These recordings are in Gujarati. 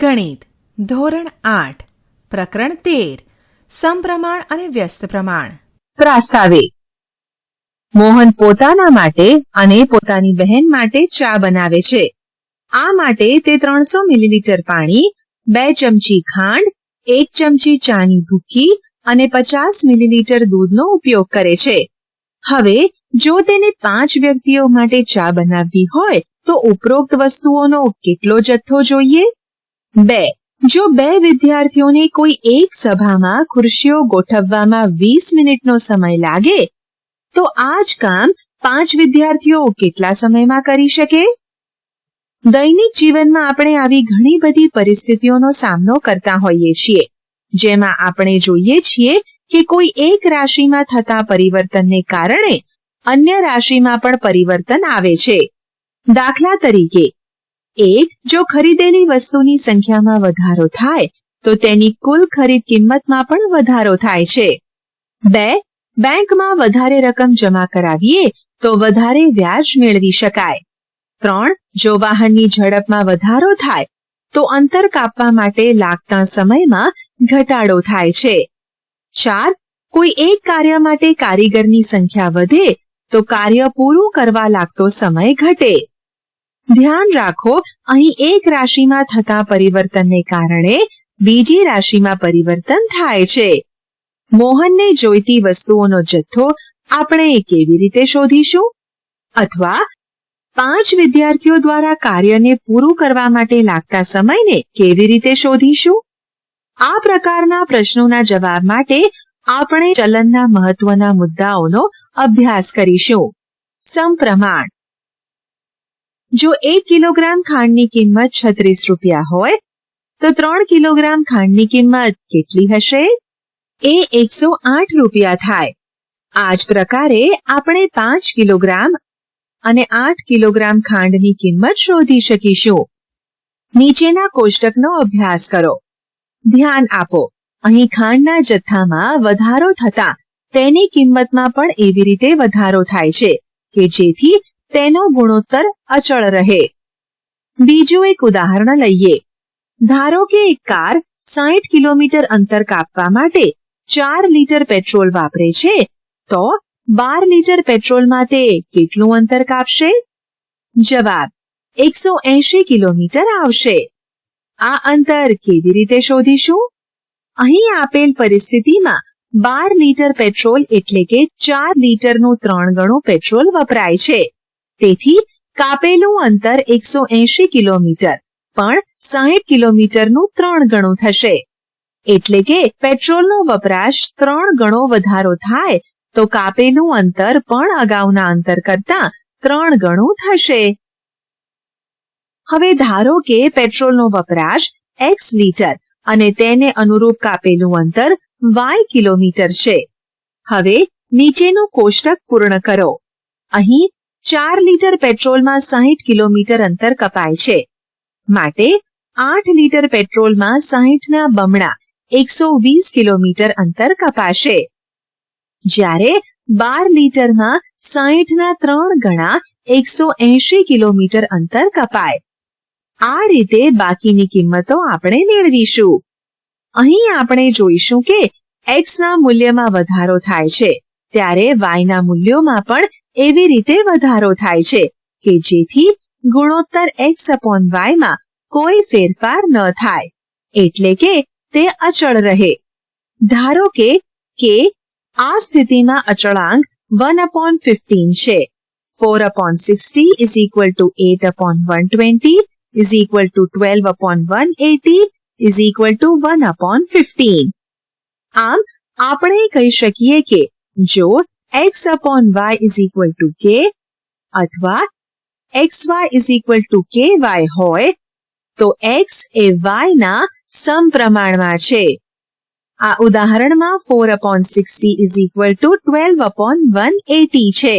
ગણિત ધોરણ 8 પ્રકરણ 13 સમપ્રમાણ અને વ્યસ્ત પ્રમાણ. પ્રાસ્તાવિક. મોહન પોતાના માટે અને પોતાની બહેન માટે ચા બનાવે છે. આ માટે તે 300 મિલીલીટર પાણી, 2 ચમચી ખાંડ, 1 ચમચી ચાની ભૂકી અને 50 મિલીલીટર દૂધનો ઉપયોગ કરે છે. હવે જો તેને 5 વ્યક્તિઓ માટે ચા બનાવવી હોય તો ઉપરોક્ત વસ્તુઓનો કેટલો જથ્થો જોઈએ? 2. જો 2 વિદ્યાર્થીઓને કોઈ એક સભામાં ખુરશીઓ ગોઠવવામાં 20 મિનિટનો સમય લાગે તો આ જ કામ 5 વિદ્યાર્થીઓ કેટલા સમયમાં કરી શકે? દૈનિક જીવનમાં આપણે આવી ઘણી બધી પરિસ્થિતિઓનો સામનો કરતા હોઈએ છીએ, જેમાં આપણે જોઈએ છીએ કે કોઈ એક રાશિમાં થતા પરિવર્તનને કારણે અન્ય રાશિમાં પણ પરિવર્તન આવે છે. દાખલા તરીકે, 1. જો ખરીદેલી વસ્તુની સંખ્યામાં વધારો થાય તો તેની કુલ ખરીદ કિંમતમાં પણ વધારો થાય છે. 2. બેંકમાં વધારે રકમ જમા કરાવીએ તો વધારે વ્યાજ મેળવી શકાય. 3. જો વાહનની ઝડપમાં વધારો થાય તો અંતર કાપવા માટે લાગતા સમયમાં ઘટાડો થાય છે. 4. કોઈ એક કાર્ય માટે કારીગરની સંખ્યા વધે તો કાર્ય પૂરું કરવા લાગતો સમય ઘટે. ધ્યાન રાખો, અહીં એક રાશિમાં થતા પરિવર્તનને કારણે બીજી રાશિમાં પરિવર્તન થાય છે. મોહનને જોઈતી વસ્તુઓનો જથ્થો આપણે કેવી રીતે શોધીશું? અથવા 5 વિદ્યાર્થીઓ દ્વારા કાર્યને પૂરું કરવા માટે લાગતા સમયને કેવી રીતે શોધીશું? આ પ્રકારના પ્રશ્નોના જવાબ માટે આપણે ચલનના મહત્વના મુદ્દાઓનો અભ્યાસ કરીશું. સમપ્રમાણ. જો 1 કિલોગ્રામ ખાંડની કિંમત 36 રૂપિયા હોય તો 3 કિલોગ્રામ ખાંડની કિંમત કેટલી હશે? એ 108 રૂપિયા થાય. આ જ પ્રકારે આપણે 5 કિલોગ્રામ અને 8 કિલોગ્રામ ખાંડની કિંમત શોધી શકીશું. નીચેના કોષ્ટકનો અભ્યાસ કરો. ધ્યાન આપો, અહીં ખાંડના જથ્થામાં વધારો થતા તેની કિંમતમાં પણ એવી રીતે વધારો થાય છે કે જેથી તેનો ગુણોત્તર અચળ રહે. બીજું એક ઉદાહરણ લઈએ. ધારો કે એક કાર 60 કિલોમીટર અંતર કાપવા માટે 4 લીટર પેટ્રોલ વાપરે છે, તો 12 લીટર પેટ્રોલમાં તે કેટલું અંતર કાપશે? જવાબ 180 કિલોમીટર આવશે. આ અંતર કેવી રીતે શોધીશું? અહીં આપેલ પરિસ્થિતિમાં 12 લીટર પેટ્રોલ એટલે કે 4 લીટરનું 3 ગણું પેટ્રોલ વપરાય છે. તેથી કાપેલું અંતર 180 કિલોમીટર પણ 60 કિલોમીટરનું 3 ગણું થશે. એટલે કે પેટ્રોલનો વપરાશ 3 ગણો વધારો થાય તો કાપેલું અંતર પણ અગાઉના અંતર કરતા 3 ગણું થશે. હવે ધારો કે પેટ્રોલનો વપરાશ x લીટર અને તેને અનુરૂપ કાપેલું અંતર y કિલોમીટર છે. હવે નીચેનું કોષ્ટક પૂર્ણ કરો. અહીં 4 લીટર પેટ્રોલમાં 60 કિલોમીટર અંતર કપાય છે, માટે 8 લીટર પેટ્રોલમાં 60ના બમણા 120 કિલોમીટર અંતર કપાશે. જ્યારે 12 લીટરમાં 60ના 3 ગણા 180 કિલોમીટર અંતર કપાય. આ રીતે બાકીની કિંમતો આપણે મેળવીશું. અહીં આપણે જોઈશું કે x ના મૂલ્યમાં વધારો થાય છે ત્યારે y ના મૂલ્યોમાં પણ એવી રીતે વધારો થાય છે કે જેથી ગુણોત્તર x/y માં કોઈ ફેરફાર ન થાય, એટલે કે તે અચળ રહે. ધારો કે આ સ્થિતિમાં અચળાંક 1/15 છે. 4/60 is equal to 8/120 is equal to 12/180 is equal to 1/15. આમ આપણે કહી શકીએ કે જો x/y is equal to k અથવા xy is equal to ky હોય તો x એ y ના સમપ્રમાણમાં છે. આ ઉદાહરણમાં 4/60 is equal to 12/180 છે,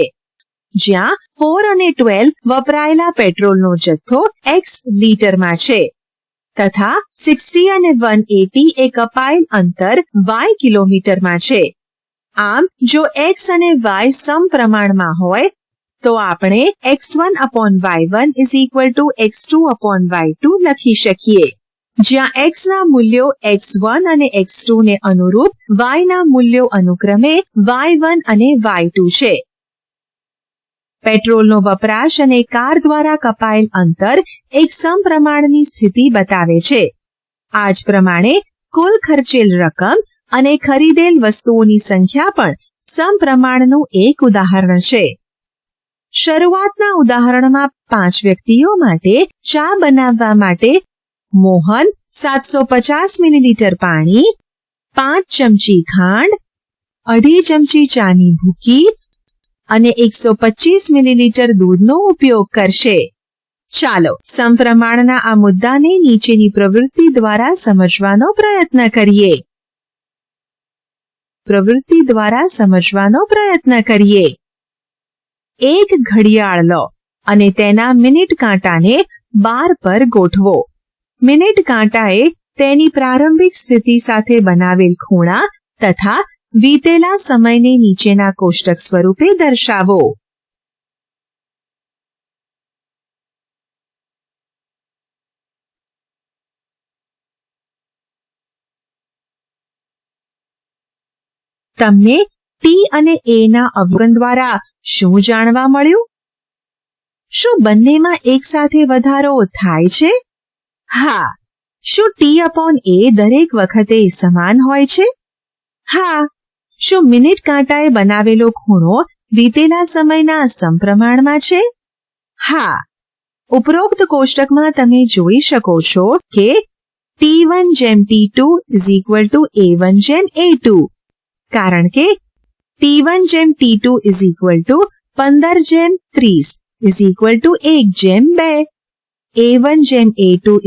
જ્યાં 4 અને 12 વપરાયેલા પેટ્રોલનો જથ્થો x લીટરમાં છે તથા 60 અને 180 એ કપાયેલ અંતર y કિલોમીટરમાં છે. આમ જો x અને y સમપ્રમાણમાં હોય તો આપણે x1/y1 is equal to x2/y2 લખી શકીએ. જ્યાં x ના મૂલ્યો x1 અને x2 ને અનુરૂપ y ના મૂલ્યો અનુક્રમે y1 અને y2 છે. પેટ્રોલનો વપરાશ અને કાર દ્વારા કપાયેલ અંતર એક સમપ્રમાણની સ્થિતિ બતાવે છે. આ જ પ્રમાણે કુલ ખર્ચેલ રકમ અને ખરીદેલ વસ્તુઓની સંખ્યા પણ સમપ્રમાણનું એક ઉદાહરણ છે. શરૂઆતના ઉદાહરણમાં 5 વ્યક્તિઓ માટે ચા બનાવવા માટે મોહન 750 મિલીલીટર પાણી, 5 ચમચી ખાંડ, 2.5 ચમચી ચાની ભૂકી અને 125 મિલીલીટર દૂધનો ઉપયોગ કરશે. ચાલો સમપ્રમાણના આ મુદ્દાને નીચેની પ્રવૃત્તિ દ્વારા સમજવાનો પ્રયત્ન કરીએ. એક ઘડિયાળ લો અને તેના મિનિટ કાંટાને 12 પર ગોઠવો. મિનિટ કાંટાએ તેની પ્રારંભિક સ્થિતિ સાથે બનાવેલ ખૂણા તથા વીતેલા સમયને નીચેના કોષ્ટક સ્વરૂપે દર્શાવો. તમને ટી અને એ ના અવગણ દ્વારા શું જાણવા મળ્યું? શું બંનેમાં એક સાથે વધારો થાય છે? હા. શું T/A દરેક વખતે સમાન હોય છે? હા. શું મિનિટ કાંટાએ બનાવેલો ખૂણો વીતેલા સમયના સમપ્રમાણમાં છે? હા. ઉપરોક્ત કોષ્ટકમાં તમે જોઈ શકો છો કે T1:T2 = A1:A2 કારણ કે T1:T2 = 15:30 1:2. A1:A2 =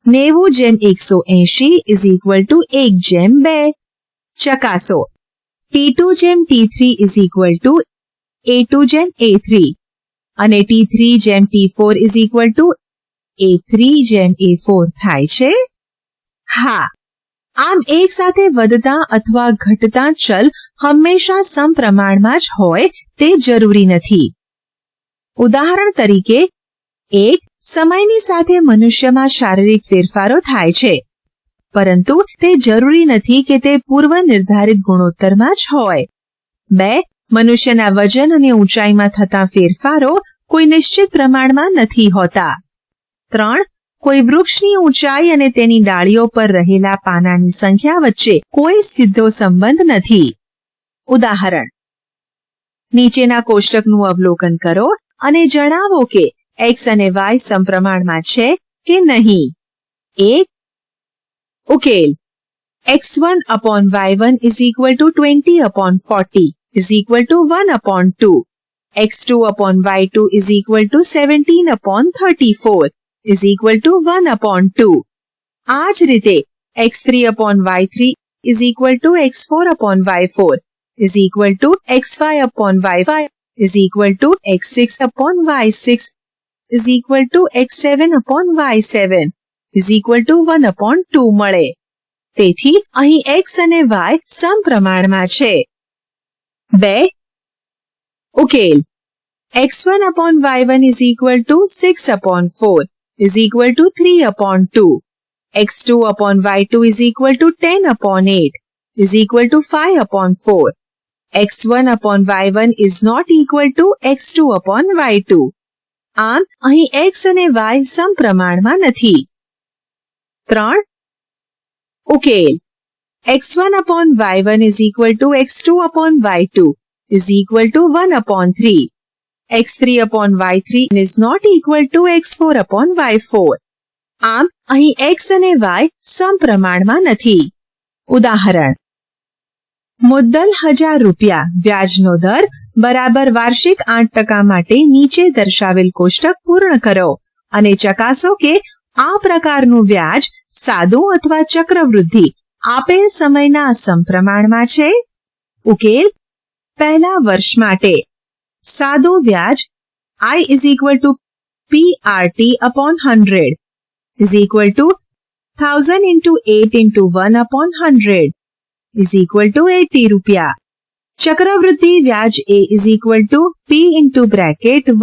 90:180 1:2. ચકાસો. T2:T3 = A2:A3 અને T3:T4 = A3:A4 થાય છે? હા. આમ એક સાથે વધતા અથવા ઘટતા ચલ હંમેશા સમપ્રમાણમાં જ હોય તે જરૂરી નથી. ઉદાહરણ તરીકે, સમયની સાથે મનુષ્યમાં શારીરિક ફેરફારો થાય છે, પરંતુ તે જરૂરી નથી કે તે પૂર્વ નિર્ધારિત ગુણોત્તરમાં જ હોય. 2 મનુષ્યના વજન અને ઊંચાઈમાં થતા ફેરફારો કોઈ નિશ્ચિત પ્રમાણમાં નથી હોતા. 3 કોઈ વૃક્ષની ઊંચાઈ અને તેની ડાળીઓ પર રહેલા પાનાની સંખ્યા વચ્ચે કોઈ સીધો સંબંધ નથી. ઉદાહરણ. નીચેના કોષ્ટકનું અવલોકન કરો અને જણાવો કે x અને y સમપ્રમાણમાં છે કે નહીં. 1. ઉકેલ. x1/y1 = 20/40 1/2. x2/y2 = 17/34 1/2. આ જ રીતે x3/y3 = x4/y4 x5/y5 x6/y6 x7/y7 1/2 મળે. તેથી અહીં x અને y સમપ્રમાણમાં છે. 2. ઉકેલ. x1/y1 = 6/4 3/2. x2/y2 = 10/8 5/4. x1/y1 is not equal to x2/y2. આમ અહીં x અને y સમપ્રમાણમાં નથી. 3. ઉકેલ. x1/y1 = x2/y2 1/3. x3/y3 is not equal to x4/y4. આમ અહીં x અને y સમપ્રમાણમાં નથી. ઉદાહરણ. મુદ્દલ ₹1000 વ્યાજનો દર બરાબર વાર્ષિક 8% માટે નીચે દર્શાવેલ કોષ્ટક પૂર્ણ કરો અને ચકાસો કે આ પ્રકારનું વ્યાજ સાદું અથવા ચક્રવૃદ્ધિ આપેલ સમયના સમપ્રમાણમાં છે. ઉકેલ. પહેલા વર્ષ માટે સાદું વ્યાજ I = PRT/100 1000 × 8 × 1/100 ₹80. ચક્રવૃદ્ધિ વ્યાજ A = P ×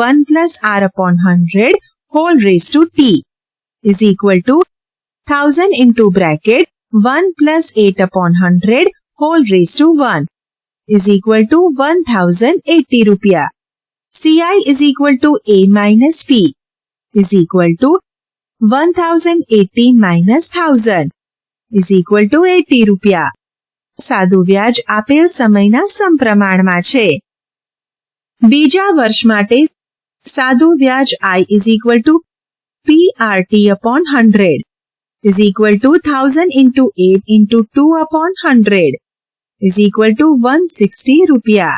(1 + R/100) whole raised to T is equal to 1000 into bracket 1 plus 8 upon 100 whole raised to 1 is equal to 1080 rupiah. CI is equal to A minus P is equal to 1080 minus 1000 is equal to 80 rupiah. સાદું વ્યાજ આપેલ સમયના સમપ્રમાણમાં છે. બીજા વર્ષ માટે સાદું વ્યાજ I is equal to PRT upon 100 is equal to 1000 into 8 into 2 upon 100 is equal to 160 rupiah.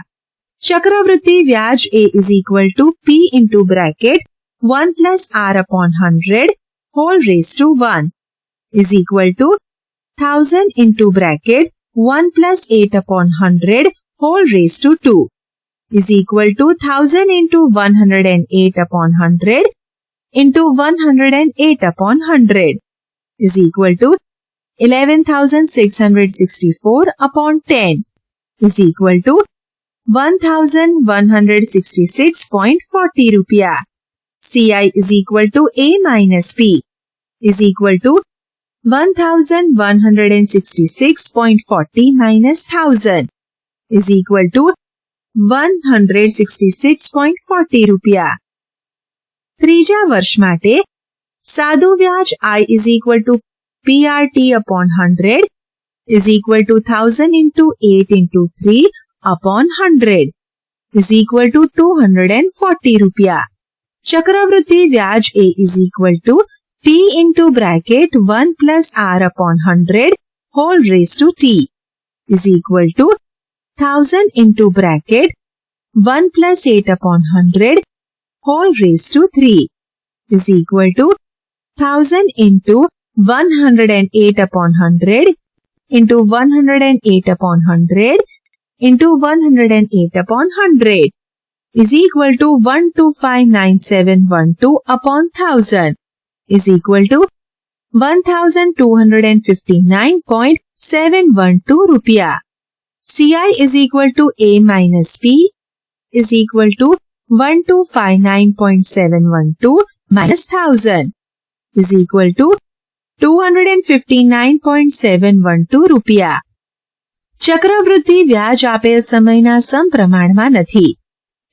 ચક્રવૃદ્ધિ વ્યાજ A is equal to P into bracket 1 plus R upon 100 whole raised to 1 is equal to 1000 into bracket 1 plus 8 upon 100 whole raised to 2 is equal to 1000 into 108 upon 100 into 108 upon 100 is equal to 11,664 upon 10 is equal to 1,166.40 rupiah. CI is equal to A minus P is equal to 1,166.40 minus 1000 is equal to 166.40 rupiah. ત્રીજા વર્ષ માટે સાદું વ્યાજ I is equal to PRT upon 100 is equal to 1000 into 8 into 3 upon 100 is equal to 240 rupiah. ચક્રવૃદ્ધિ વ્યાજ A is equal to P into bracket 1 plus R upon 100 whole raised to T is equal to 1000 into bracket 1 plus 8 upon 100 whole raised to 3 is equal to 1000 into 108 upon 100 into 108 upon 100 into 108 upon 100 is equal to 1259,712 upon 1000 is equal to 1,259.712 rupiah. CI is equal to A minus P is equal to 1259.712 minus 1000 is equal to 259.712 rupiah. ચક્રવૃદ્ધિ વ્યાજ આપેલ સમયના સમપ્રમાણમાં નથી.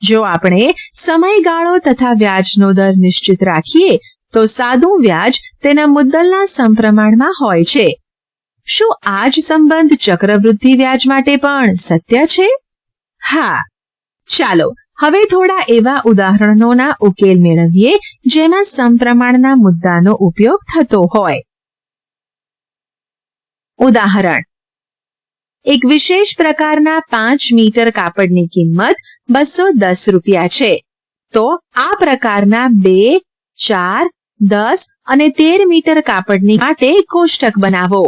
જો આપણે સમયગાળો તથા વ્યાજનો દર નિશ્ચિત રાખીએ તો સાદું વ્યાજ તેના મુદ્દલના સમપ્રમાણમાં હોય છે. શું આ જ સંબંધ ચક્રવૃદ્ધિ વ્યાજ માટે પણ સત્ય છે? હા. ચાલો હવે થોડા એવા ઉદાહરણોના ઉકેલ મેળવીએ જેમાં સમપ્રમાણના મુદ્દાનો ઉપયોગ થતો હોય. ઉદાહરણ: એક વિશેષ પ્રકારના 5 મીટર કાપડની કિંમત 210 રૂપિયા છે. તો આ પ્રકારના 2, 4, 10 અને 13 મીટર કાપડની માટે કોષ્ટક બનાવો.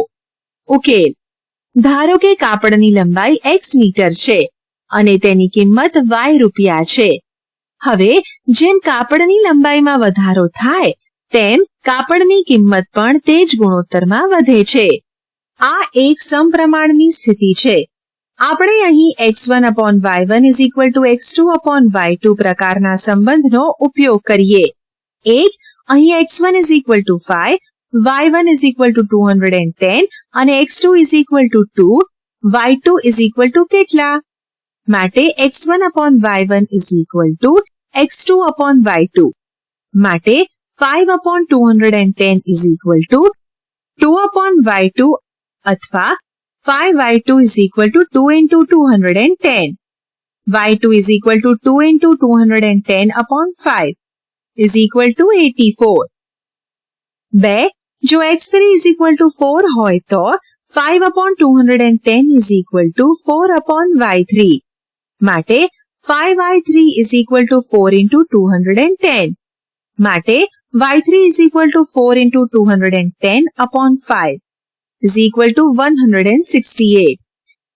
ઉકેલ: ધારો કે કાપડની લંબાઈ x મીટર છે અને તેની કિંમત y રૂપિયા છે. હવે જેમ કાપડની લંબાઈમાં વધારો થાય તેમ કાપડની કિંમત પણ તે જ ગુણોત્તરમાં વધે છે. આ એક સમપ્રમાણની સ્થિતિ છે. આપણે અહીં x1 upon y1 is equal to x2 upon y2 પ્રકારના સંબંધનો ઉપયોગ કરીએ. એક અહીં x1 is equal to 5, y1 is equal to 210 અને x2 is equal to 2, y2 is equal to કેટલા? માટે x1 upon y1 is equal to x2 upon y2. માટે 5 upon 210 is equal to 2 upon y2 અથવા 5y2 is equal to 2 into 210. y2 is equal to 2 into 210 upon 5 is equal to 84. 2. જો x3 is equal to 4 હોય તો 5 upon 210 is equal to 4 upon y3. માટે 5y3 is equal to 4 into 210. માટે y3 is equal to 4 into 210 upon 5 is equal to 168.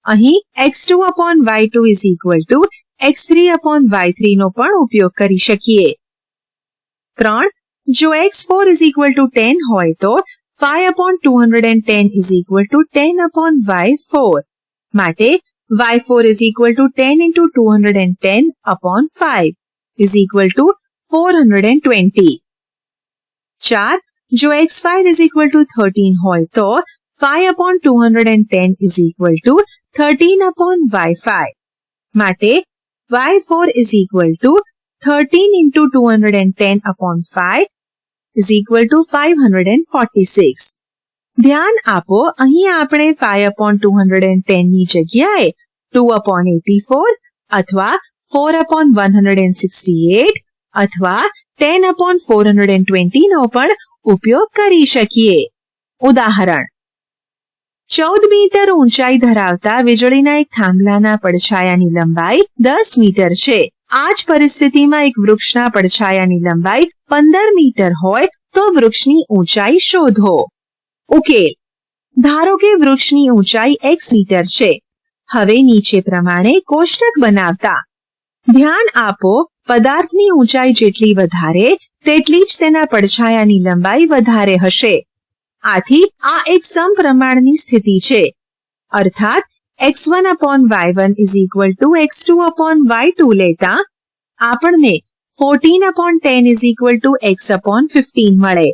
અહીં x2 upon y2 is equal to x3 upon y3 નો પણ ઉપયોગ કરી શકીએ. 3. જો x4 is equal to 10 હોય તો 5 upon 210 is equal to 10 upon y4. માટે y4 is equal to 10 into 210 upon 5 is equal to 420. 4. જો x5 ઇઝ ઇક્વલ ટુ 13 હોય તો 5/210 ઇઝ ઇક્વલ ટુ 13/y5. માટે y4 is equal to 13 into 210/5 is equal to 546. ધ્યાન આપો, અહીં આપણે 5/210 ની જગ્યાએ 2/84 અથવા 4/168 અથવા 10/420 નો પણ ઉપયોગ કરી શકીએ. ઉદાહરણ: 14 મીટર ઊંચાઈ ધરાવતા વીજળીના એક થાંભલાના પડછાયાની લંબાઈ 10 મીટર છે. આ જ પરિસ્થિતિમાં એક વૃક્ષના પડછાયાની લંબાઈ 15 મીટર હોય તો વૃક્ષની ઊંચાઈ શોધો. ઉકેલ: ધારો કે વૃક્ષની ઊંચાઈ x મીટર છે. હવે નીચે પ્રમાણે કોષ્ટક બનાવતા ધ્યાન આપો, પદાર્થની ઊંચાઈ જેટલી વધારે તેટલી જ તેના પડછાયાની લંબાઈ વધારે હશે. આથી આ એક સમપ્રમાણની સ્થિતિ છે. અર્થાત x1/y1 is equal two x2/y2 લેતા આપણને 14/10 ઇઝ ઇક્વલ ટુ x/15 મળે.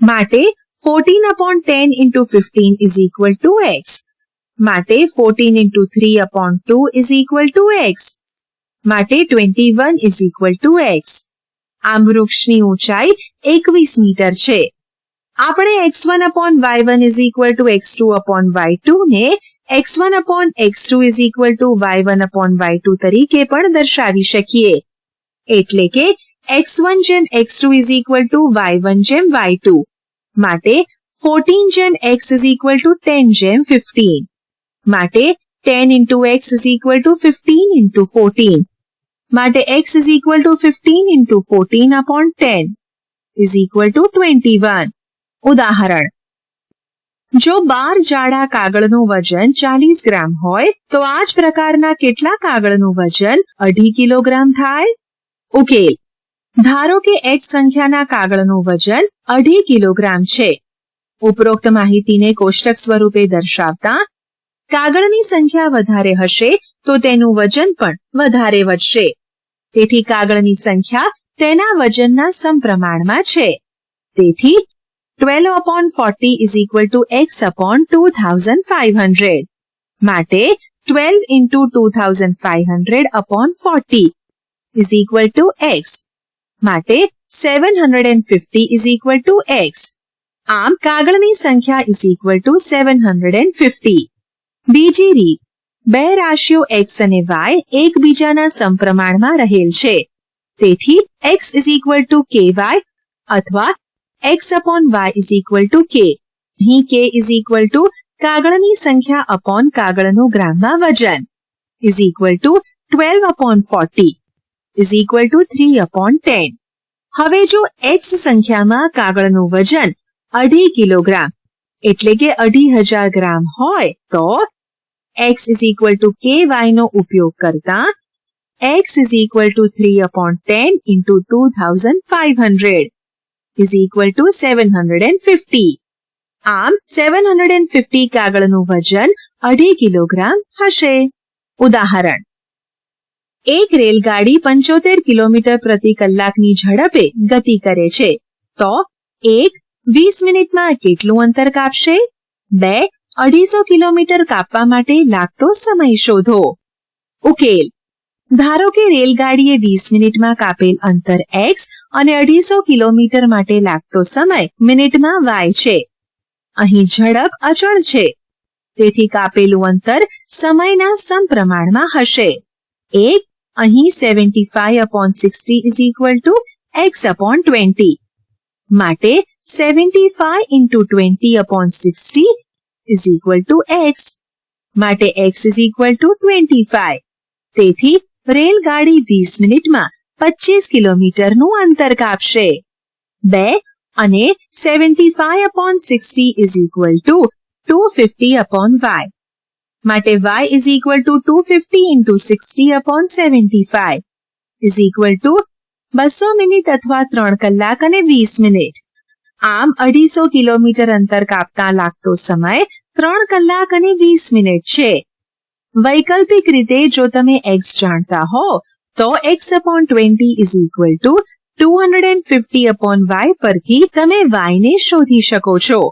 માટે 14/10 into 15 is equal to x. માટે 14 into 3/2 is equal to x. માટે 21 is equal to x. આમ વૃક્ષની ઊંચાઈ 21 મીટર છે. આપણે x1/y1 is equal to x2/y2 ને x1/x2 is equal to y1/y2 તરીકે પણ દર્શાવી શકીએ. એટલે કે x1 જેમ x2 is equal to y1 જેમ y2. માટે 14 જેમ x is equal to 10 જેમ 15. માટે 10 into x is equal to 15 into 14. માટે x is equal to 15 into 14/10 is equal to 21. ઉદાહરણ: જો 12 જાડા કાગળનું વજન 40 ગ્રામ હોય તો આ જ પ્રકારના કેટલા કાગળનું વજન 2.5 કિલોગ્રામ થાય? ઉકેલ: ધારો કે x સંખ્યાના કાગળનું વજન 2.5 કિલોગ્રામ છે. ઉપરોક્ત માહિતીને કોષ્ટક સ્વરૂપે દર્શાવતા કાગળની સંખ્યા વધારે હશે તો તેનું વજન પણ વધારે વધશે. તેથી કાગળની સંખ્યા તેના વજનના સમપ્રમાણમાં છે. તેથી 12/40 is equal to x/2500. માટે 12 into 2500/40 is equal to x. માટે 750 is equal to x. આમ કાગળની સંખ્યા is equal to 750. બીજી રીત: બે રાશિઓ x અને y એકબીજાના સમપ્રમાણમાં રહેલ છે. તેથી x is equal to ky અથવા x/y is equal to k. અહીં k is equal to કાગળની સંખ્યા upon કાગળનું ગ્રામમાં વજન is equal to 12/40 is equal to 3/10. હવે જો x સંખ્યામાં કાગળનું વજન 2.5 કિલોગ્રામ એટલે કે 2,500 ગ્રામ હોય તો x is equal to ky નો ઉપયોગ કરતા x is equal to 3/10 into 2,500 is equal to 750. આમ 750 કાગળનું વજન 2.5 કિલોગ્રામ હશે. ઉદાહરણ: એક રેલગાડી 75 કિલોમીટર પ્રતિ કલાકની ઝડપે ગતિ કરે છે તો 1 20 મિનિટમાં કેટલું અંતર કાપશે? 2 250 કિલોમીટર કાપવા માટે લાગતો સમય શોધો. ઉકેલ: ધારો કે રેલગાડીએ 20 મિનિટમાં કાપેલ અંતર x અને 250 કિલોમીટર માટે લાગતો સમય મિનિટમાં y છે. અહીં ઝડપ અચળ છે. તેથી કાપેલું અંતર સમયના સમપ્રમાણમાં હશે. 1 અહીં 75/60 is equal to x/20. માટે 75 into 20/60 is equal to x. માટે x is equal to 25. તેથી રેલગાડી 20 મિનિટમાં 25 કિલોમીટરનું અંતર કાપશે. 2 અને 75/60 is equal to 250/y. માટે y is equal to 250 into 60/75 is equal to 200 minute અથવા 3 કલાક અને 20 મિનિટ. આમ 250 કિલોમીટર અંતર કાપતા લાગતો સમય 3 કલાક અને 20 મિનિટ છે. વૈકલ્પિક રીતે જો તમે x જાણતા હો તો x/20 is equal to 250/y પરથી તમે y ને શોધી શકો છો.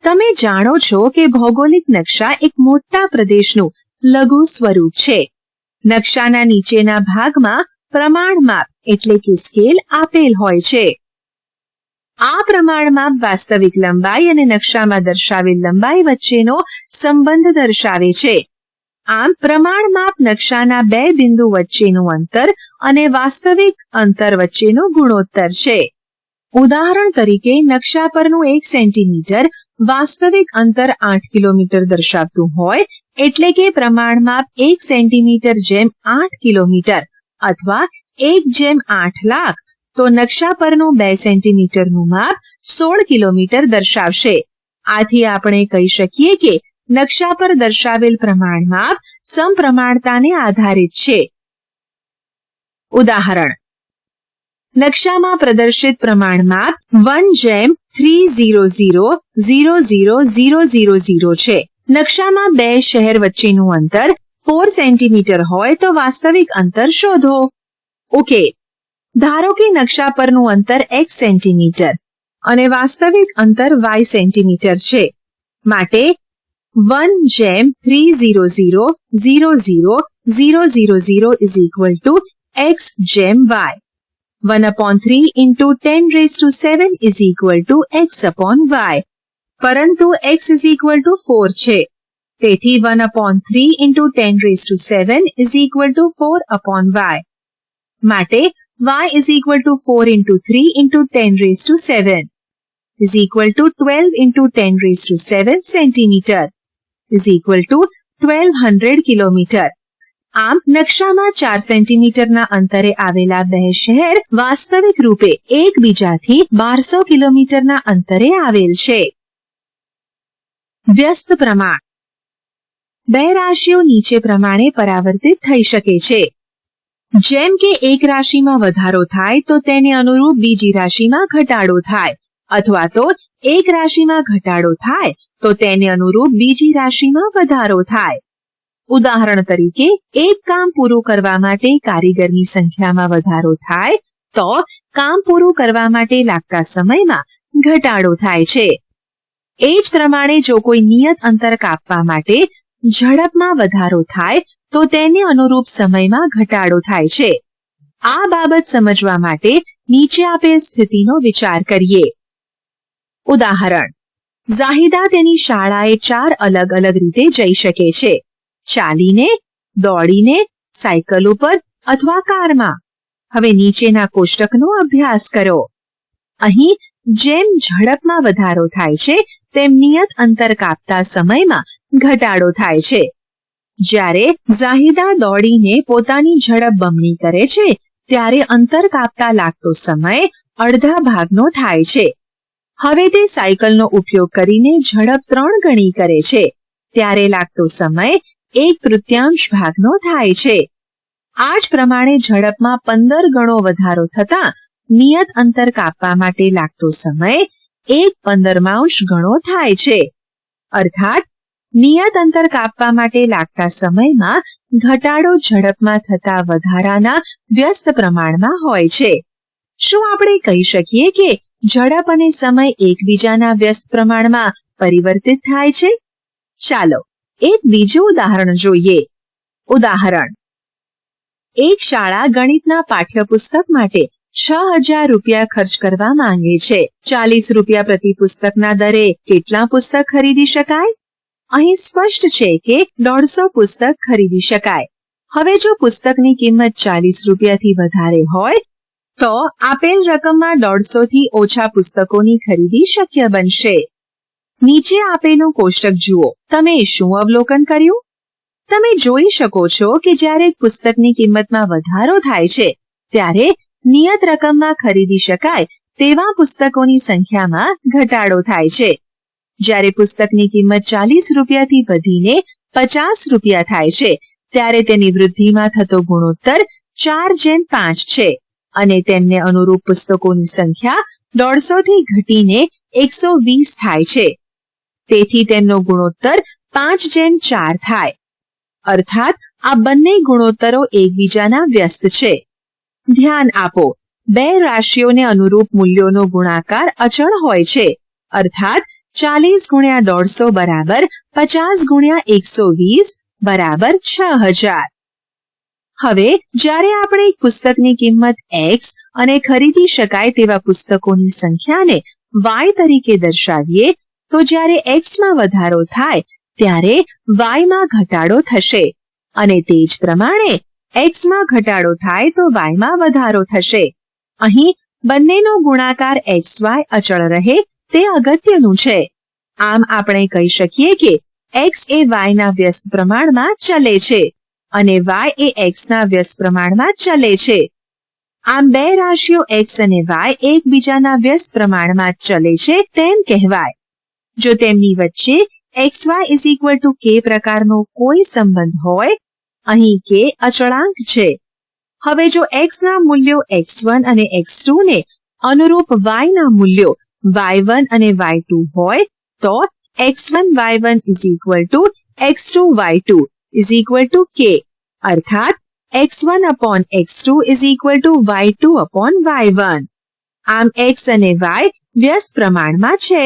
તમે જાણો છો કે ભૌગોલિક નકશા એક મોટા પ્રદેશનું લઘુ સ્વરૂપ છે. નકશાના નીચેના ભાગમાં પ્રમાણમાપ એટલે કે સ્કેલ આપેલ હોય છે. આ પ્રમાણમાપ વાસ્તવિક લંબાઈ અને નકશામાં દર્શાવેલ લંબાઈ વચ્ચેનો સંબંધ દર્શાવે છે. આમ પ્રમાણમાપ નકશાના બે બિંદુ વચ્ચેનું અંતર અને વાસ્તવિક અંતર વચ્ચેનો ગુણોત્તર છે. ઉદાહરણ તરીકે નકશા પરનું 1 સેન્ટીમીટર વાસ્તવિક અંતર 8 કિલોમીટર દર્શાવતું હોય એટલે કે પ્રમાણમાપ 1 સેન્ટીમીટર જેમ 8 કિલોમીટર અથવા 1/8 લાખ, તો નકશા પરનું 2 સેન્ટીમીટરનું માપ 16 કિલોમીટર દર્શાવશે. આથી આપણે કહી શકીએ કે નકશા પર દર્શાવેલ પ્રમાણમાપ સમપ્રમાણતાને આધારિત છે. ઉદાહરણ: નકશામાં પ્રદર્શિત પ્રમાણમાપ 1:300,000,000 છે. નકશામાં બે શહેર વચ્ચેનું અંતર 4 સેન્ટીમીટર હોય તો વાસ્તવિક અંતર શોધો. ઉકેલ: ધારો કે નકશા પરનું અંતર x સેન્ટીમીટર અને વાસ્તવિક અંતર y સેન્ટીમીટર છે. માટે 1:300,000,000 x/y. 1/3 into 10⁷ x/y. પરંતુ x = 4 છે. તેથી 1/3 into 10⁷ 4/y. માટે y = 4 into 3 into 10⁷ 12 into 10⁷ centimetre =1200 kilometre. આમ નકશામાં 4 સેન્ટીમીટરના અંતરે આવેલા બે શહેર વાસ્તવિક રૂપે એકબીજાથી 1200 કિલોમીટરના અંતરે આવેલ છે. વ્યસ્ત પ્રમાણ. બે રાશિઓ નીચે પ્રમાણે પરાવર્તિત થઈ શકે છે. જેમ કે એક રાશિમાં વધારો થાય તો તેને અનુરૂપ બીજી રાશિમાં ઘટાડો થાય, અથવા તો એક રાશિમાં ઘટાડો થાય તો તેને અનુરૂપ બીજી રાશિમાં વધારો થાય. ઉદાહરણ તરીકે એક કામ પૂરું કરવા માટે કારીગરની સંખ્યામાં વધારો થાય તો કામ પૂરું કરવા માટે લાગતા સમયમાં ઘટાડો થાય છે. એ જ પ્રમાણે જો કોઈ નિયત અંતર કાપવા માટે ઝડપમાં વધારો થાય તો તેને અનુરૂપ સમયમાં ઘટાડો થાય છે. આ બાબત સમજવા માટે નીચે આપેલ સ્થિતિનો વિચાર કરીએ. ઉદાહરણ: ઝાહિદા તેની શાળાએ 4 અલગ અલગ રીતે જઈ શકે છે. ચાલીને, દોડીને, સાયકલ ઉપર અથવા કારમાં. હવે નીચેના કોષ્ટકનો અભ્યાસ કરો. અહીં જેમ ઝડપમાં વધારો થાય છે તેમ નિયત અંતર કાપતા સમયમાં ઘટાડો થાય છે. જ્યારે ઝાહિદા દોડીને પોતાની ઝડપ બમણી કરે છે ત્યારે અંતર કાપતા લાગતો સમય અડધા ભાગનો થાય છે. હવે તે સાયકલનો ઉપયોગ કરીને ઝડપ 3 ગણી કરે છે ત્યારે લાગતો સમય 1/3 ભાગનો થાય છે. આ જ પ્રમાણે ઝડપમાં 15 ગણો વધારો થતા નિયત અંતર કાપવા માટે લાગતો સમય 1/15 ગણો થાય છે. અર્થાત નિયત અંતર કાપવા માટે લાગતા સમયમાં ઘટાડો ઝડપમાં થતા વધારાના વ્યસ્ત પ્રમાણમાં હોય છે. શું આપણે કહી શકીએ કે ઝડપ અને સમય એકબીજાના વ્યસ્ત પ્રમાણમાં પરિવર્તિત થાય છે? ચાલો એક બીજું ઉદાહરણ જોઈએ. ઉદાહરણ: એક શાળા ગણિતના પાઠ્યપુસ્તક માટે 6,000 રૂપિયા ખર્ચ કરવા માંગે છે. 40 રૂપિયા પ્રતિ પુસ્તકના દરે કેટલા પુસ્તક ખરીદી શકાય? અહીં સ્પષ્ટ છે કે 150 પુસ્તક ખરીદી શકાય. હવે જો પુસ્તકની કિંમત 40 રૂપિયાથી વધારે હોય તો આપેલ રકમમાં 150 થી ઓછા પુસ્તકોની ખરીદી શક્ય બનશે. નીચે આપેલું કોષ્ટક જુઓ. તમે શું અવલોકન કર્યું? તમે જોઈ શકો છો કે જ્યારે એક પુસ્તકની કિંમતમાં વધારો થાય છે ત્યારે નિયત રકમમાં ખરીદી શકાય તેવા પુસ્તકોની સંખ્યામાં ઘટાડો થાય છે. જ્યારે પુસ્તકની કિંમત 40 રૂપિયાથી વધીને 50 રૂપિયા થાય છે ત્યારે તેની વૃદ્ધિમાં થતો ગુણોત્તર 4/5 છે અને તેમને અનુરૂપ પુસ્તકોની સંખ્યા 150 થી ઘટીને 120 થાય છે. તેથી તેમનો ગુણોત્તર 5/4 થાય. અર્થાત આ બંને ગુણોત્તરો એકબીજાના વ્યસ્ત છે. ધ્યાન આપો, બે રાશિઓને અનુરૂપ મૂલ્યોનો ગુણાકાર અચળ હોય છે, અર્થાત 40 ગુણ્યા 150 બરાબર 50 ગુણ્યા 120 બરાબર 6000. હવે જ્યારે આપણે એક પુસ્તકની કિંમત X અને ખરીદી શકાય તેવા પુસ્તકોની સંખ્યાને Y તરીકે દર્શાવીએ તો જ્યારે X માં વધારો થાય ત્યારે Y માં ઘટાડો થશે અને તે જ પ્રમાણે X માં ઘટાડો થાય તો Y માં વધારો થશે. અહીં બંનેનો ગુણાકાર XY અચળ રહે તે અગત્યનું છે. આમ આપણે કહી શકીએ કે X એ Y ના વ્યસ્ત પ્રમાણમાં ચલે છે અને Y એ X ના વ્યસ્ત પ્રમાણમાં ચલે છે. આમ બે રાશિઓ X અને Y એકબીજાના વ્યસ્ત પ્રમાણમાં ચલે છે તેમ કહેવાય. જો તેમની વચ્ચે XY = K પ્રકારનો કોઈ સંબંધ હોય, અહીં K અચળાંક છે. હવે જો X ના મૂલ્યો X1 અને X2 ને અનુરૂપ Y ના મૂલ્યો Y1 અને Y2 હોય તો X1Y1 = X2Y2 = K, અર્થાત X1/X2 = Y2/Y1. આમ X અને Y વ્યસ્ત પ્રમાણમાં છે.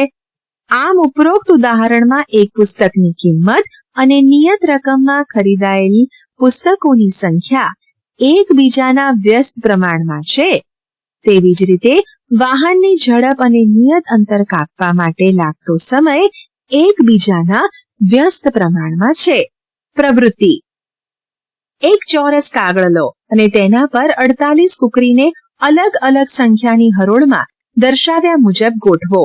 આમ ઉપરોક્ત ઉદાહરણમાં એક પુસ્તકની કિંમત અને નિયત રકમમાં ખરીદાયેલી પુસ્તકોની સંખ્યા એકબીજાના વ્યસ્ત પ્રમાણમાં છે. તેવી જ રીતે વાહનની ઝડપ અને નિયત અંતર કાપવા માટે લાગતો સમય એકબીજાના વ્યસ્ત પ્રમાણમાં છે. પ્રવૃત્તિ: એક ચોરસ કાગળ લો અને તેના પર 48 કુકરીને અલગ અલગ સંખ્યાની હરોળમાં દર્શાવ્યા મુજબ ગોઠવો.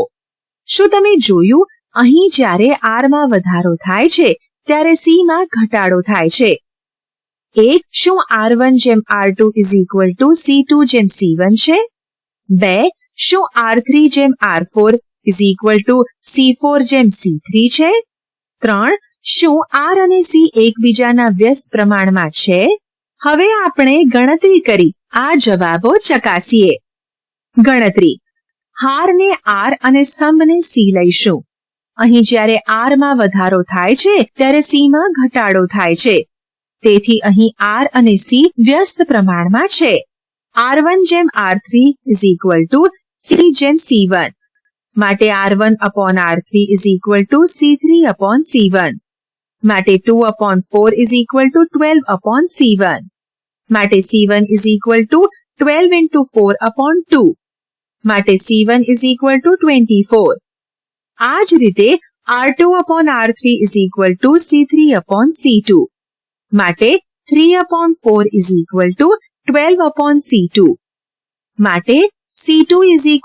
શું તમે જોયું, અહીં જ્યારે R માં વધારો થાય છે ત્યારે C માં ઘટાડો થાય છે? 1. શું R1 જેમ R2 = C2 જેમ C1 છે? 2. શું R3 જેમ R4 = C4 જેમ C3 છે? 3. શું R અને C એકબીજાના વ્યસ્ત પ્રમાણમાં છે? હવે આપણે ગણતરી કરી આ જવાબો ચકાસીએ. ગણતરી: હારને R અને સ્તંભને C લઈશું. અહીં જ્યારે R માં વધારો થાય છે ત્યારે C માં ઘટાડો થાય છે. તેથી અહીં R અને C વ્યસ્ત પ્રમાણમાં છે. R1 જેમ R3 = C જેમ C1. માટે R1/R3 = C3/C1. માટે 2/4 = 12/C1. માટે C1 = 12 × 4/2. માટે C1 = 24. આ જ રીતે R2/R3 = C3/C2. માટે 3/4 = 12/C2. માટે C2 =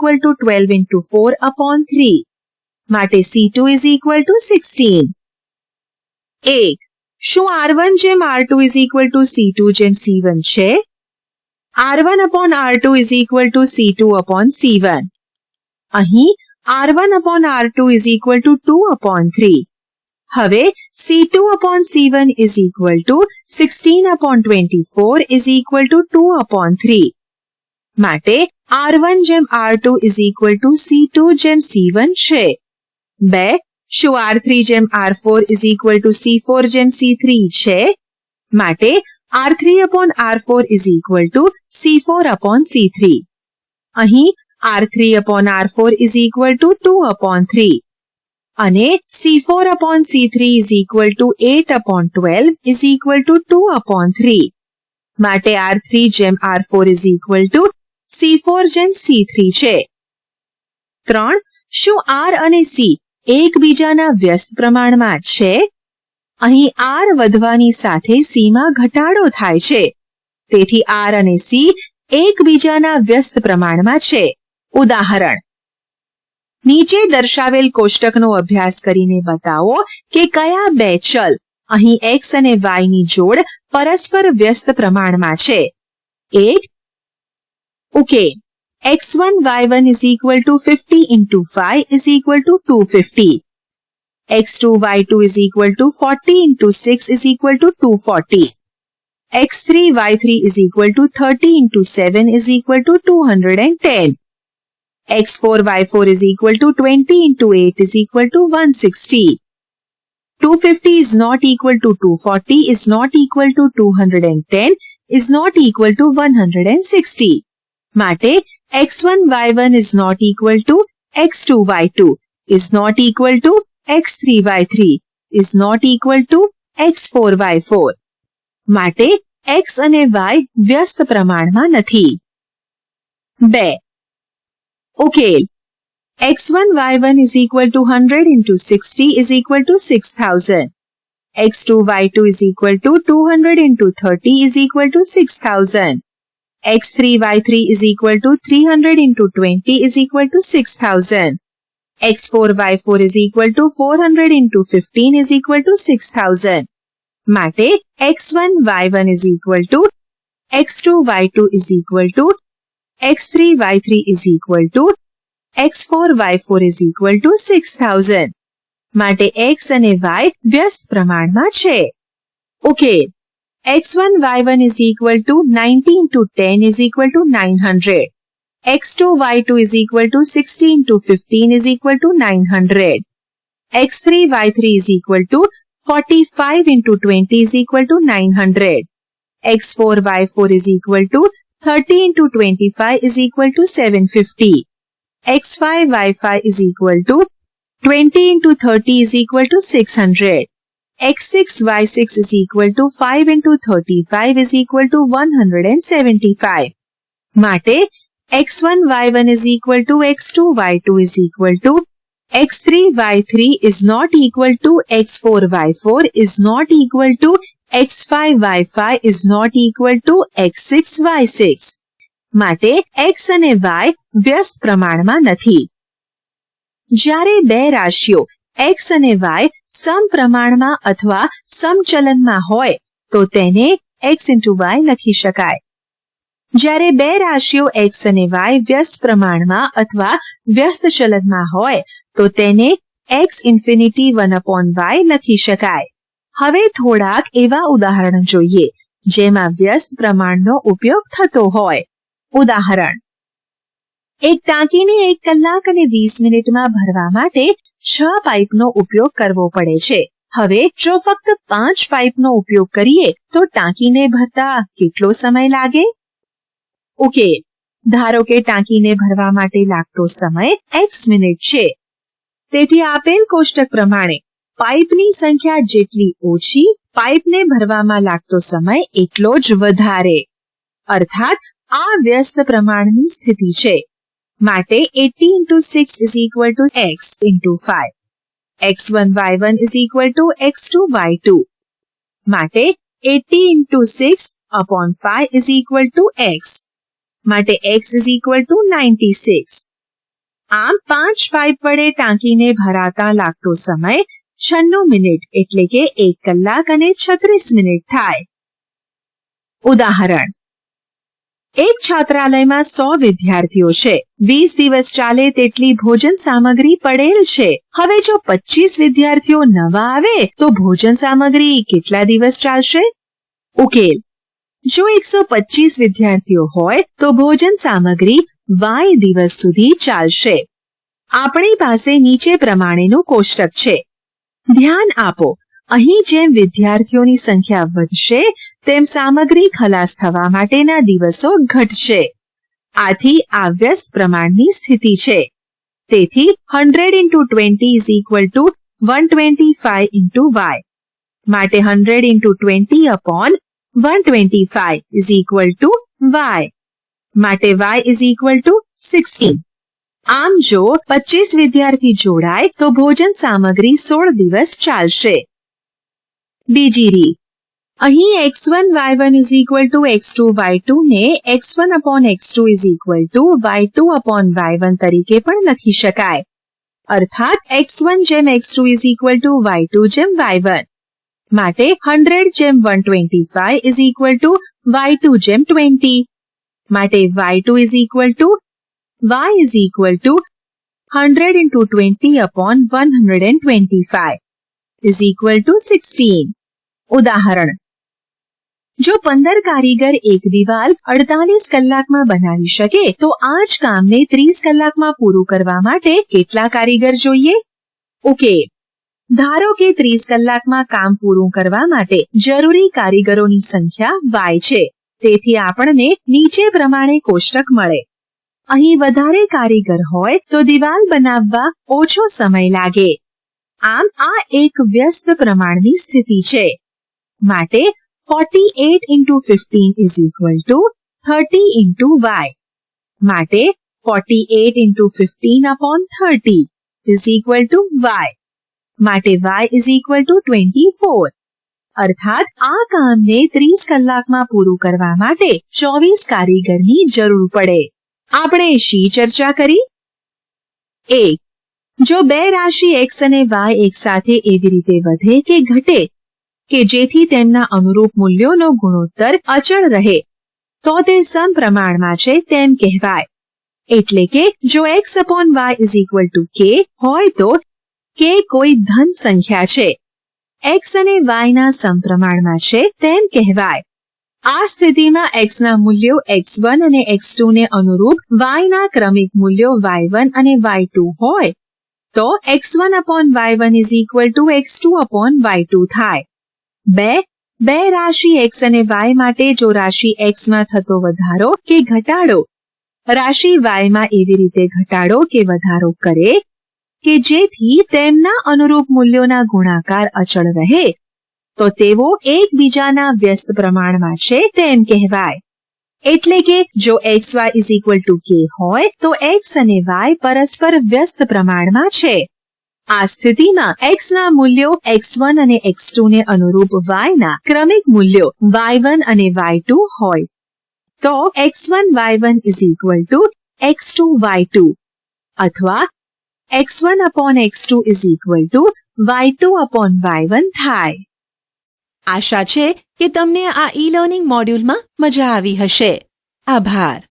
12 × 4/3. માટે C2 = 16. 1. શું R1 જેમ R2 = C2 જેમ C1 છે? R1/R2 = C2/C1. અહીં R1/R2 = 2/3. હવે C2/C1 = 16/24 = 2/3. માટે R1 જેમ R2 = C2 જેમ C1 છે. 2. શું R3 જેમ R4 = C4 જેમ C3 છે? માટે R3/R4 = C4/C3. અહીં R3/R4 = 2/3 અને C4/C3 = 8/12 = 2/3. માટે R3 જેમ R4 = C4 જેમ C3 છે. 3. શું R અને C એકબીજાના વ્યસ્ત પ્રમાણમાં છે? અહીં R વધવાની સાથે C માં ઘટાડો થાય છે. તેથી R અને C એકબીજાના વ્યસ્ત પ્રમાણમાં છે. ઉદાહરણ: નીચે દર્શાવેલ કોષ્ટકનો અભ્યાસ કરીને બતાવો કે કયા બે ચલ અહીં X અને Y ની જોડ પરસ્પર વ્યસ્ત પ્રમાણમાં છે. 1. ઉકેલ: X1Y1 = 50 × 5 = 250. X2Y2 = 40 × 6 = 240. X3Y3 = 30 × 7 = 210. X4Y4 = 20 × 8 = 160. 250 is not equal to 240 is not equal to 210 is not equal to 160. માટે x1 y1 is not equal to x2 y2 is not equal to x3 y3 is not equal to x4 y4. માટે x અને y વ્યસ્ત પ્રમાણમાં નથી. 2. ઉકેલ. x1 y1 is equal to 100 into 60 is equal to 6000. x2 y2 is equal to 200 into 30 is equal to 6000. x3 y3 is equal to 300 into 20 is equal to 6000. x4 y4 is equal to 400 into 15 is equal to 6000. માટે x1 y1 is equal to x2 y2 is equal to x3 y3 is equal to x4 y4 is equal to 6000. માટે x અને y વ્યસ્ત પ્રમાણમાં છે. ઉકેલ. x1 y1 is equal to 90 into 10 is equal to 900. x2 y2 is equal to 60 into 15 is equal to 900. x3 y3 is equal to 45 into 20 is equal to 900. x4 y4 is equal to 30 into 25 is equal to 750. x5 y5 is equal to 20 into 30 is equal to 600. x6 y6 is equal to 5 into 35 is equal to 175. માટે x1 y1 is equal to x2 y2 is equal to x3 y3 is not equal to x4 y4 is not equal to x5 y5 is not equal to x6 y6. માટે x અને y વ્યસ્ત પ્રમાણમાં નથી. જ્યારે બે રાશિઓ x અને y સમપ્રમાણમાં અથવા સમચલનમાં હોય તો તેને x into y લખી શકાય. જ્યારે બે રાશિઓ x અને y વ્યસ્ત પ્રમાણમાં અથવા વ્યસ્ત ચલનમાં હોય તો તેને x infinity 1/y લખી શકાય. હવે થોડાક એવા ઉદાહરણ જોઈએ જેમાં વ્યસ્ત પ્રમાણનો ઉપયોગ થતો હોય. ઉદાહરણ. એક ટાંકીને 1 કલાક અને 20 મિનિટમાં ભરવા માટે 6 પાઇપનો ઉપયોગ કરવો પડે છે. હવે જો ફક્ત 5 પાઇપનો ઉપયોગ કરીએ તો ટાંકીને ભરતા કેટલો સમય લાગે? ઉકેલ. ધારો કે ટાંકીને ભરવા માટે લાગતો સમય x મિનિટ છે. તેથી આપેલ કોષ્ટક પ્રમાણે પાઇપની સંખ્યા જેટલી ઓછી પાઇપને ભરવામાં લાગતો સમય એટલો જ વધારે. અર્થાત આ વ્યસ્ત પ્રમાણની સ્થિતિ છે. માટે 80 into 6 is equal to x into 5. x1 y1 is equal to x2 y2. માટે 80 into 6 upon 5 is equal to x. માટે x is equal to 96. આમ 5 પાઇપ વડે ટાંકીને ભરાતા લાગતો સમય 96 મિનિટ એટલે કે 1 કલાક અને 36 મિનિટ થાય. ઉદાહરણ. એક છાત્રાલયમાં 100 વિદ્યાર્થીઓ છે. 20 દિવસ ચાલે તેટલી ભોજન સામગ્રી પડેલ છે. હવે જો 25 વિદ્યાર્થીઓ નવા આવે તો ભોજન સામગ્રી કેટલા દિવસ ચાલશે? ઉકેલ. જો 125 વિદ્યાર્થીઓ હોય તો ભોજન સામગ્રી y દિવસ સુધી ચાલશે. આપણી પાસે નીચે પ્રમાણેનું કોષ્ટક છે. ધ્યાન આપો, અહીં જેમ વિદ્યાર્થીઓની સંખ્યા વધશે તેમ સામગ્રી ખલાસ થવા માટેના દિવસો ઘટશે. આથી આ વ્યસ્ત પ્રમાણની સ્થિતિ છે. તેથી 100 into 20 is equal to 125 into y. માટે 100 into 20 upon 125 is equal to y. માટે y is equal to 16. આમ જો 25 વિદ્યાર્થી જોડાય તો ભોજન સામગ્રી 16 દિવસ ચાલશે. બીજી રીત. અહીં x1 y1 is equal to x2 y2 ને x1 upon x2 is equal to y2 upon y1 તરીકે પણ લખી શકાય. અર્થાત x1 જેમ x2 is equal to y2 જેમ y1. માટે 100 જેમ 125 is equal to y2 જેમ 20. માટે y2 is equal to y is equal to 100 into 20 upon 125 is equal to 16. ઉદાહરણ. જો 15 કારીગર એક દિવાલ 48 કલાકમાં બનાવી શકે તો આ જ કામને 30 કલાકમાં પૂરું કરવા માટે કેટલા કારીગર જોઈએ? ઉકેલ. ધારો કે 30 કલાકમાં કામ પૂરું કરવા માટે જરૂરી કારીગરોની સંખ્યા y છે. તેથી આપણને નીચે પ્રમાણે કોષ્ટક મળે. અહીં વધારે કારીગર હોય તો દિવાલ બનાવવા ઓછો સમય લાગે. આમ આ એક વ્યસ્ત પ્રમાણની સ્થિતિ છે. માટે 48 into 15 is equal to 30 into y. માટે 48 into 15 upon 30 is equal to y. માટે y is equal to 24. અર્થાત આ કામને 30 કલાકમાં પૂરું કરવા માટે 24 કારીગરની જરૂર પડે. આપણે શી ચર્ચા કરી? 1. જો બે રાશિ x અને y એક સાથે એવી રીતે વધે કે ઘટે કે જેથી તેમના અનુરૂપ મૂલ્યોનો ગુણોત્તર અચળ રહે તો તે સમપ્રમાણમાં છે તેમ કહેવાય. એટલે કે જો x upon y is equal to k હોય તો k કોઈ ધન સંખ્યા છે, x અને y ના સમપ્રમાણમાં છે તેમ કહેવાય. આ સ્થિતિમાં x ના મૂલ્યો x1 અને x2 ને અનુરૂપ y ના ક્રમિક મૂલ્યો y1 અને y2 હોય તો x1 upon y1 is equal to x2 upon y2 થાય. બે રાશિ x અને y માટે જો રાશિ x માં થતો વધારો કે ઘટાડો રાશિ y માં એવી રીતે ઘટાડો કે વધારો કરે કે જેથી તેમના અનુરૂપ મૂલ્યોના ગુણાકાર અચળ રહે તો તેઓ એકબીજાના વ્યસ્ત પ્રમાણમાં છે તેમ કહેવાય. એટલે કે જો xy is equal to k હોય તો x અને y પરસ્પર વ્યસ્ત પ્રમાણમાં છે. આ સ્થિતિમાં x ના મૂલ્યો x1 અને x2 ને અનુરૂપ y ના ક્રમિક મૂલ્યો y1 અને y2 હોય તો x1 y1 is equal to x2 y2 અથવા x1 upon x2 is equal to y2 upon y1 થાય. આશા છે કે તમને આ ઈ લર્નિંગ મોડ્યુલમાં મજા આવી હશે. આભાર.